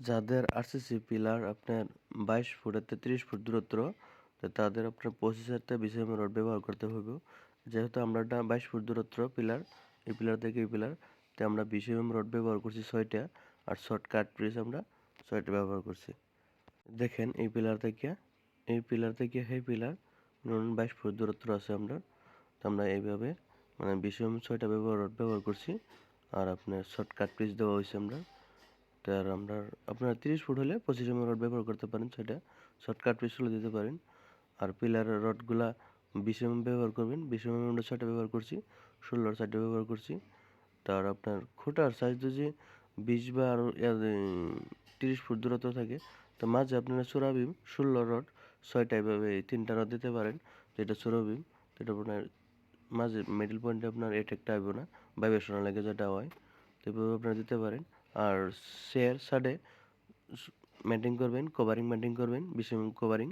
যাদের RCC pillar আপনার 22 foot হতে 30 ফুট দূরত্ব, তো তাদের আপনার 25 থেকে 20 রড ব্যবহার করতে হবে। যেহেতু আমরা 22 ফুট দূরত্ব পিলার, এই পিলার থেকে এই পিলার, তো আমরা 20 রড ব্যবহার করছি 6টা, আর শর্ট কাট পিস আমরা 6টা ব্যবহার করছি। দেখেন এই পিলার থেকে এই পিলার ধরুন 22 ফুট দূরত্ব আছে আমরা, তো আমরা এইভাবে মানে 20 6টা রড ব্যবহার করছি। আর আপনার শর্ট কাট পিস দেওয়া হয়েছে আমরা। তো আর আমরা আপনারা 30 ফুট হলে 25 রড ব্যবহার করতে পারেন, সেটা শর্টকাট পিস্টলও দিতে পারেন। আর পিলারের রডগুলা 20 ব্যবহার করবেন। 20 আমরা 6টা ব্যবহার করছি, 16 6টা ব্যবহার করছি। তার আপনার খুঁটার সাইজ যদি 20 বা আরও 30 ফুট দূরত্ব থাকে, তো মাঝে আপনারা চূড়া বিম 16 রড 6টা এভাবে 3টা রড দিতে পারেন, যেটা চূড়া বিম। যেটা আপনার মাঝে মিডল পয়েন্টে আপনার এটেকটা আসবে না, ভাইব্রেশন লাগে যেটা হয়, তো এভাবে আপনারা দিতে পারেন। আর সাইডে মেনটেন করবেন, কভারিং মেনটেন করবেন, 20 কভারিং।